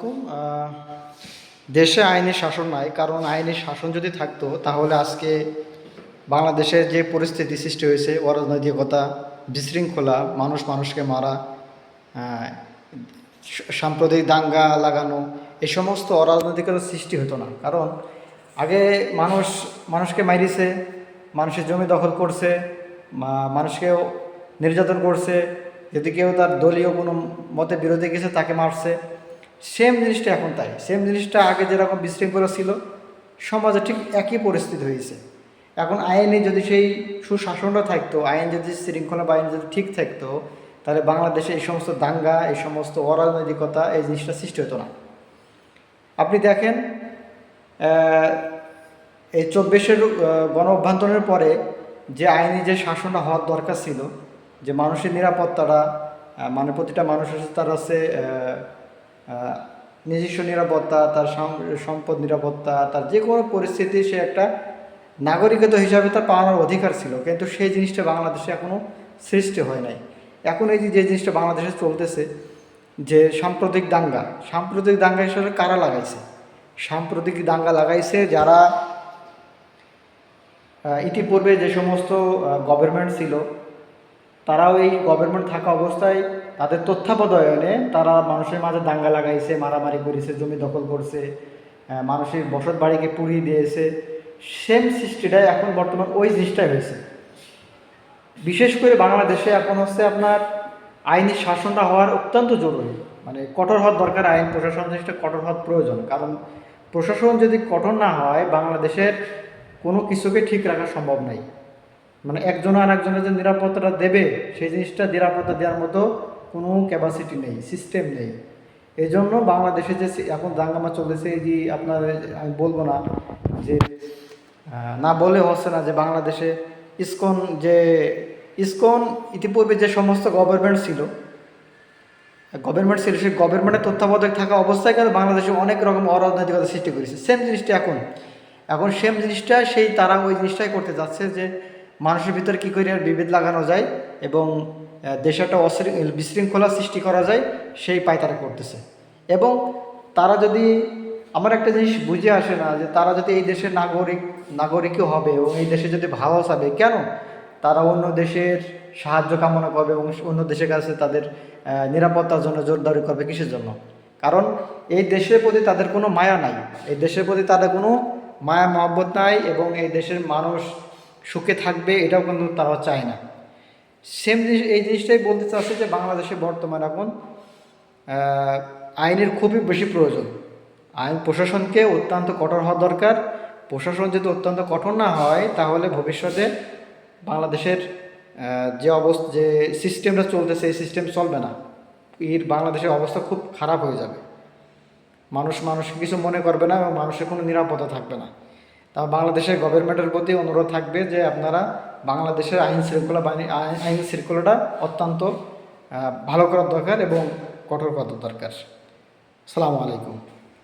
আলাইকুম। দেশে আইনি শাসন নাই, কারণ আইনি শাসন যদি থাকতো তাহলে আজকে বাংলাদেশের যে পরিস্থিতি সৃষ্টি হয়েছে, অরাজনৈতিকতা, বিশৃঙ্খলা, মানুষ মানুষকে মারা, আহ, সাম্প্রদায়িক দাঙ্গা লাগানো, এই সমস্ত অরাজনৈতিকতার সৃষ্টি হতো না। কারণ আগে মানুষকে মারিছে, মানুষের জমি দখল করছে, মানুষকেও নির্যাতন করছে, যদি কেউ তার দলীয় কোনো মতে বিরোধী গেছে তাকে মারছে। সেম জিনিসটা এখন তাই, সেম জিনিসটা আগে যেরকম বিশৃঙ্খলা ছিল সমাজে ঠিক একই পরিস্থিতি হয়েছে। এখন আইনে যদি সেই সুশাসনটা থাকতো, আইন যদি শৃঙ্খলা বা আইন যদি ঠিক থাকতো, তাহলে বাংলাদেশে এই সমস্ত দাঙ্গা, এই সমস্ত অরাজনৈতিকতা, এই জিনিসটা সৃষ্টি হতো না। আপনি দেখেন এই 24-এর গণ অভ্যন্তরের পরে যে আইনি যে শাসনটা হওয়ার দরকার ছিল, যে মানুষের নিরাপত্তাটা, মানে প্রতিটা মানুষের তার আছে নিজস্ব নিরাপত্তা, তার সম্পদ নিরাপত্তা, তার যে কোনো পরিস্থিতি সে একটা নাগরিকতা হিসাবে তার পাওয়ার অধিকার ছিল, কিন্তু সেই জিনিসটা বাংলাদেশে এখনও সৃষ্টি হয় নাই। এখন এই যে জিনিসটা বাংলাদেশে চলতেছে, যে সাম্প্রতিক দাঙ্গা হিসাবে কারা লাগাইছে? সাম্প্রতিক দাঙ্গা লাগাইছে যারা ইতিপূর্বে যে সমস্ত গভর্নমেন্ট ছিল, তারাও এই গভর্নমেন্ট থাকা অবস্থায় তাদের তত্ত্বাবধানে তারা মানুষের মাঝে দাঙ্গা লাগাইছে, মারামারি করেছে, জমি দখল করছে, মানুষের বসত বাড়িকে পুড়িয়ে দিয়েছে। সেম সৃষ্টিটাই এখন বর্তমান ওই জিনিসটাই হয়েছে। বিশেষ করে বাংলাদেশে এখন হচ্ছে আপনার আইনি শাসনটা হওয়ার অত্যন্ত জরুরি, মানে কঠোর হওয়ার দরকার। আইন প্রশাসন জিনিসটা কঠোর হওয়ার প্রয়োজন, কারণ প্রশাসন যদি কঠোর না হয় বাংলাদেশের কোনো কিছুকে ঠিক রাখা সম্ভব নাই। মানে একজন আর একজনের যে নিরাপত্তাটা দেবে, সেই জিনিসটা নিরাপত্তা দেওয়ার মতো কোনো ক্যাপাসিটি নেই, সিস্টেম নেই। এই জন্য বাংলাদেশে যে এখন দাঙ্গামা চলতেছে, এই যে আপনার, আমি বলবো না যে না বলে হচ্ছে না যে বাংলাদেশে ইসকন ইতিপূর্বে যে সমস্ত গভর্নমেন্ট ছিল সেই গভর্নমেন্টের তত্ত্বাবধায়ক থাকা অবস্থায় কিন্তু বাংলাদেশে অনেক রকম অরাজনৈতিকতা সৃষ্টি করেছে। সেম জিনিসটা এখন সেম জিনিসটা তারা ওই জিনিসটাই করতে যাচ্ছে, যে মানুষের ভিতরে কী করে বিভেদ লাগানো যায় এবং দেশে একটা বিশৃঙ্খলা সৃষ্টি করা যায়, সেই পায় তারা করতেছে। এবং তারা যদি, আমার একটা জিনিস বুঝে আসে না, যে তারা যদি এই দেশের নাগরিকও হবে এবং এই দেশে যদি ভালো চাবে, কেন তারা অন্য দেশের সাহায্য কামনা করবে এবং অন্য দেশের কাছে তাদের নিরাপত্তার জন্য জোরদারি করবে? কিসের জন্য? কারণ এই দেশের প্রতি তাদের কোনো মায়া নাই, এই দেশের প্রতি তাদের কোনো মায়া মহব্বত নাই, এবং এই দেশের মানুষ সুখে থাকবে এটাও কিন্তু তারা চায় না। সেম জিনিস, এই জিনিসটাই বলতে চাচ্ছে যে বাংলাদেশে বর্তমান এখন আইনের খুবই বেশি প্রয়োজন। আইন প্রশাসনকে অত্যন্ত কঠোর হওয়া দরকার। প্রশাসন যদি অত্যন্ত কঠোর না হয়, তাহলে ভবিষ্যতে বাংলাদেশের যে সিস্টেমটা চলতেছে, এই সিস্টেম চলবে না। বাংলাদেশের অবস্থা খুব খারাপ হয়ে যাবে। মানুষকে কিছু মনে করবে না এবং মানুষের কোনো নিরাপত্তা থাকবে না। তা বাংলাদেশের গভর্নমেন্টের প্রতি অনুরোধ থাকবে যে আপনারা বাংলাদেশের আইন শৃঙ্খলাটা অত্যন্ত ভালো করার দরকার এবং কঠোর করার দরকার। আসসালামু আলাইকুম।